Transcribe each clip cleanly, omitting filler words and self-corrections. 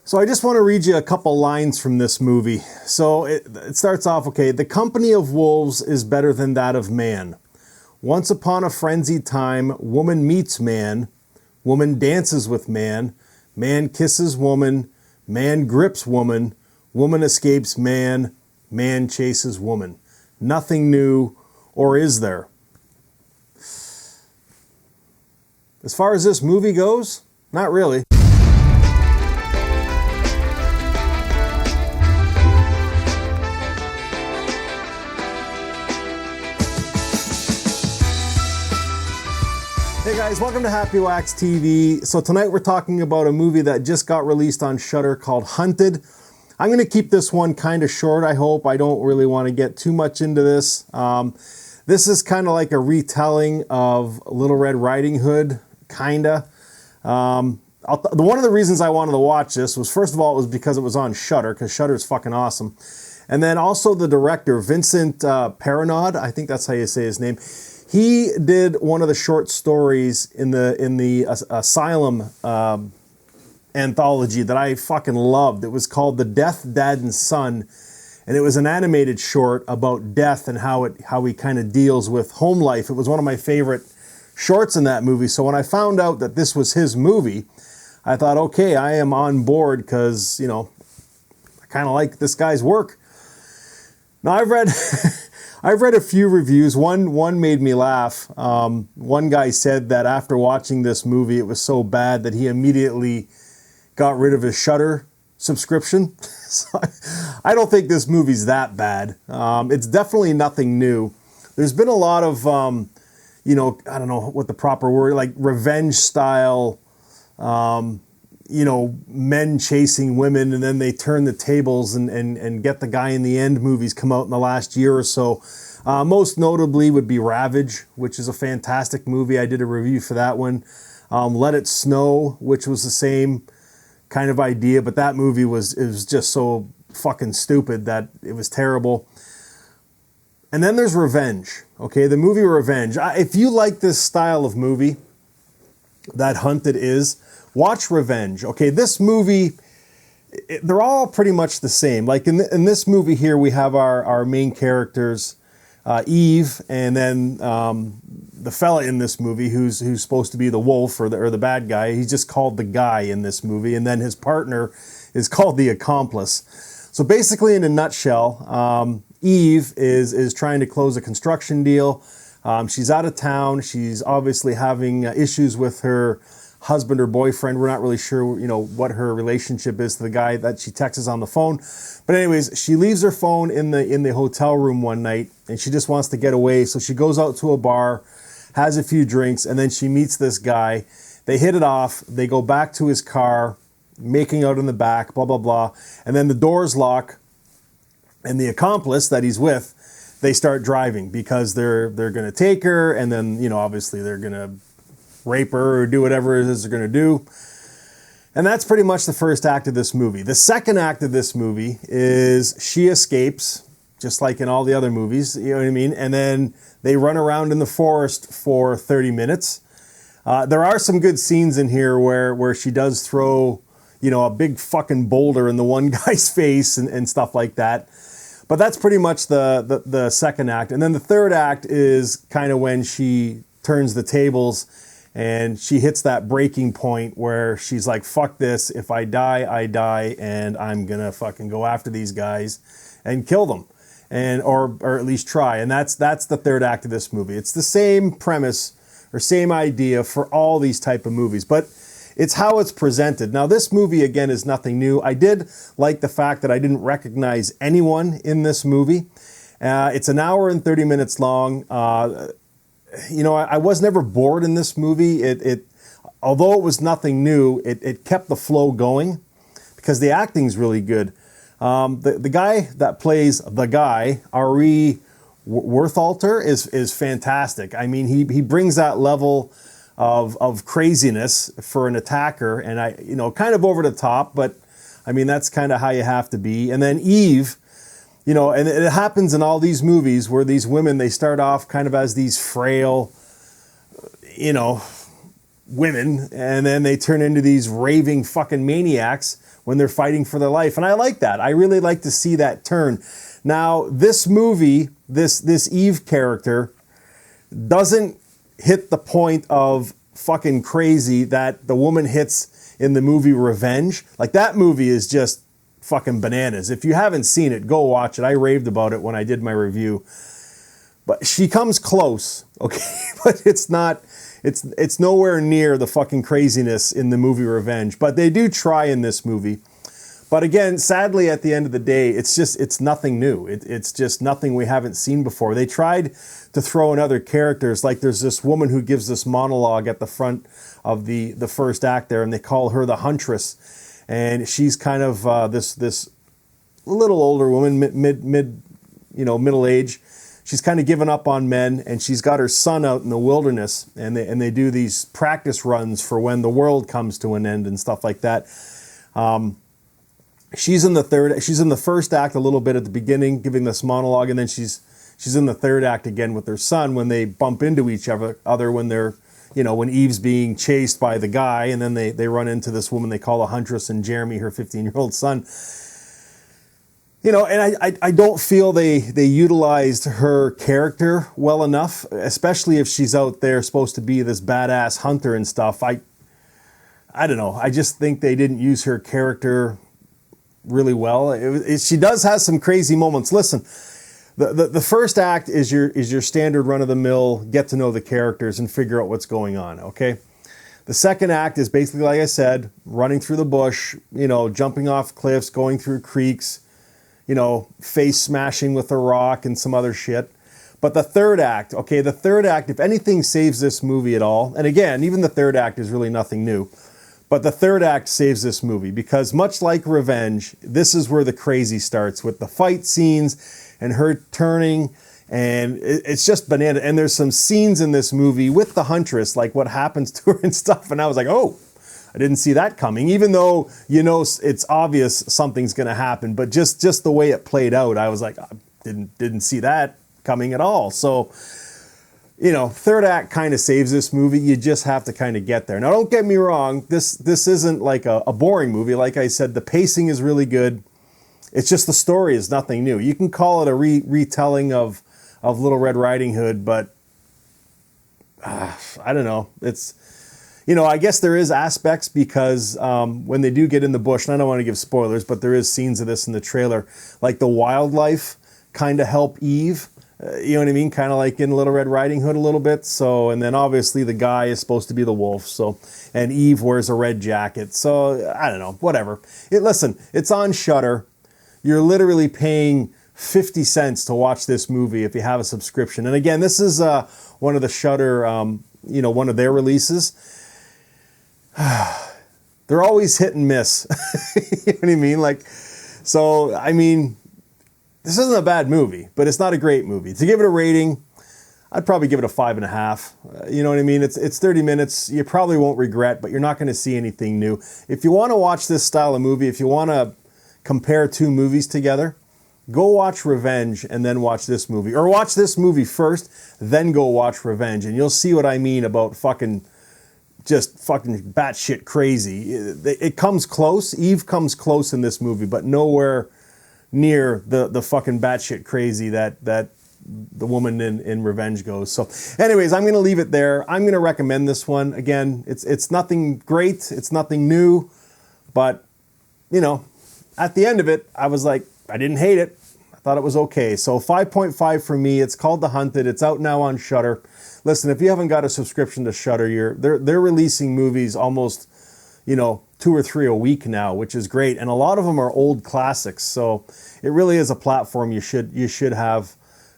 So I just want to read you a couple lines from this movie. So it starts off, okay, the company of wolves is better than that of man. Once upon a frenzied time, woman meets man, woman dances with man, man kisses woman, man grips woman, woman escapes man, man chases woman. Nothing new, or is there? As far as this movie goes, not really. Hey guys, welcome to Happywax TV. So tonight we're talking about a movie that just got released on Shudder called Hunted. I'm going to keep this one kind of short, I hope. I don't really want to get too much into this. This is kind of like a retelling of Little Red Riding Hood, kinda. One of the reasons I wanted to watch this was, first of all, it was because it was on Shudder, because Shudder is fucking awesome. And then also the director, Vincent Paranod, I think that's how you say his name. He did one of the short stories in the Asylum anthology that I fucking loved. It was called The Death, Dad, and Son, and it was an animated short about death and how he kind of deals with home life. It was one of my favorite shorts in that movie. So when I found out that this was his movie, I thought, okay, I am on board because, you know, I kind of like this guy's work. Now I've read a few reviews. One made me laugh. One guy said that after watching this movie, it was so bad that he immediately got rid of his Shudder subscription. So I don't think this movie's that bad. It's definitely nothing new. There's been a lot of, you know, I don't know what the proper word, like revenge style, you know, men chasing women and then they turn the tables and get the guy in the end movies come out in the last year or so. Most notably would be Ravage, which is a fantastic movie. I did a review for that one. Let It Snow, which was the same kind of idea, but that movie was just so fucking stupid that it was terrible. And then there's Revenge, okay? The movie Revenge. If you like this style of movie that Hunted is, watch Revenge. Okay, this movie, they're all pretty much the same. Like in this movie here, we have our main characters, Eve, and then the fella in this movie who's supposed to be the wolf or the bad guy. He's just called the guy in this movie, and then his partner is called the accomplice. So basically, in a nutshell, Eve is trying to close a construction deal. She's out of town. She's obviously having issues with her husband or boyfriend. We're not really sure, you know, what her relationship is to the guy that she texts on the phone. But anyways, she leaves her phone in the hotel room one night and she just wants to get away. So she goes out to a bar, has a few drinks, and then she meets this guy. They hit it off. They go back to his car, making out in the back, blah, blah, blah. And then the doors lock and the accomplice that he's with, they start driving because they're going to take her. And then, you know, obviously they're going to rape her or do whatever it is they're going to do. And that's pretty much the first act of this movie. The second act of this movie is she escapes, just like in all the other movies, you know what I mean? And then they run around in the forest for 30 minutes. There are some good scenes in here where she does throw, you know, a big fucking boulder in the one guy's face and stuff like that. But that's pretty much the second act. And then the third act is kind of when she turns the tables and she hits that breaking point where she's like, fuck this. If I die, I die. And I'm going to fucking go after these guys and kill them. Or at least try. And that's the third act of this movie. It's the same premise or same idea for all these type of movies. But it's how it's presented. Now, this movie, again, is nothing new. I did like the fact that I didn't recognize anyone in this movie. It's an hour and 30 minutes long. You know, I was never bored in this movie. Although it was nothing new, it kept the flow going because the acting's really good. The guy that plays the guy, Ari Werthalter, is fantastic. I mean, he brings that level of craziness for an attacker, and you know, kind of over the top, but I mean, that's kind of how you have to be. And then Eve, you know, and it happens in all these movies where these women, they start off kind of as these frail, you know, women, and then they turn into these raving fucking maniacs when they're fighting for their life. And I like that. I really like to see that turn. Now, this movie, this Eve character, doesn't hit the point of fucking crazy that the woman hits in the movie Revenge. Like, that movie is just fucking bananas. If you haven't seen it, go watch it. I raved about it when I did my review. But she comes close, okay? But it's not, it's nowhere near the fucking craziness in the movie Revenge. But they do try in this movie. But again, sadly, at the end of the day, it's nothing new. It's just nothing we haven't seen before. They tried to throw in other characters. Like, there's this woman who gives this monologue at the front of the first act there, and they call her the Huntress. And she's kind of this little older woman, middle age. She's kind of given up on men, and she's got her son out in the wilderness, and they do these practice runs for when the world comes to an end and stuff like that. She's in the first act a little bit at the beginning, giving this monologue, and then she's in the third act again with her son when they bump into each other when they're, when Eve's being chased by the guy, and then they run into this woman they call a Huntress, and Jeremy, her 15-year-old son. And I don't feel they utilized her character well enough, especially if she's out there supposed to be this badass hunter and stuff. I don't know. I just think they didn't use her character really well. She does have some crazy moments. Listen, the first act is your standard run-of-the-mill, get to know the characters and figure out what's going on, okay? The second act is basically, like I said, running through the bush, jumping off cliffs, going through creeks, face smashing with a rock and some other shit. But the third act, if anything saves this movie at all, and again, even the third act is really nothing new, but the third act saves this movie because much like Revenge, this is where the crazy starts with the fight scenes and her turning, and it's just banana. And there's some scenes in this movie with the Huntress, like what happens to her and stuff, and I was like, oh, I didn't see that coming, even though, it's obvious something's going to happen, but just the way it played out, I was like, I didn't see that coming at all. So, third act kind of saves this movie. You just have to kind of get there. Now, don't get me wrong. This isn't like a boring movie. Like I said, the pacing is really good. It's just the story is nothing new. You can call it a retelling of Little Red Riding Hood, but I don't know. It's, I guess there is aspects because when they do get in the bush, and I don't want to give spoilers, but there is scenes of this in the trailer, like the wildlife kind of help Eve. You know what I mean? Kind of like in Little Red Riding Hood a little bit. So, and then obviously the guy is supposed to be the wolf. So, and Eve wears a red jacket. So, I don't know, whatever. Listen, it's on Shudder. You're literally paying 50 cents to watch this movie if you have a subscription. And again, this is one of the Shudder, one of their releases. They're always hit and miss. You know what I mean? This isn't a bad movie, but it's not a great movie. To give it a rating, I'd probably give it a 5.5. You know what I mean? It's 30 minutes. You probably won't regret, but you're not going to see anything new. If you want to watch this style of movie, if you want to compare two movies together, go watch Revenge and then watch this movie. Or watch this movie first, then go watch Revenge. And you'll see what I mean about just fucking batshit crazy. It comes close. Eve comes close in this movie, but nowhere near the fucking batshit crazy that the woman in Revenge goes. So anyways, I'm going to leave it there. I'm going to recommend this one. Again, it's nothing great. It's nothing new. But, at the end of it, I was like, I didn't hate it. I thought it was okay. So 5.5 for me. It's called The Hunted. It's out now on Shudder. Listen, if you haven't got a subscription to Shudder, they're releasing movies almost, 2 or 3 a week now, which is great. And a lot of them are old classics. So it really is a platform you should have.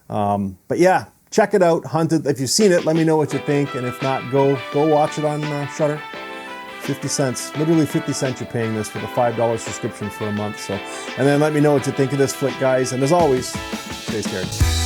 But yeah, check it out, Hunted. If you've seen it, let me know what you think. And if not, go watch it on Shudder. 50 cents, literally 50 cents you're paying this with a $5 subscription for a month. So, and then let me know what you think of this flick, guys. And as always, stay scared.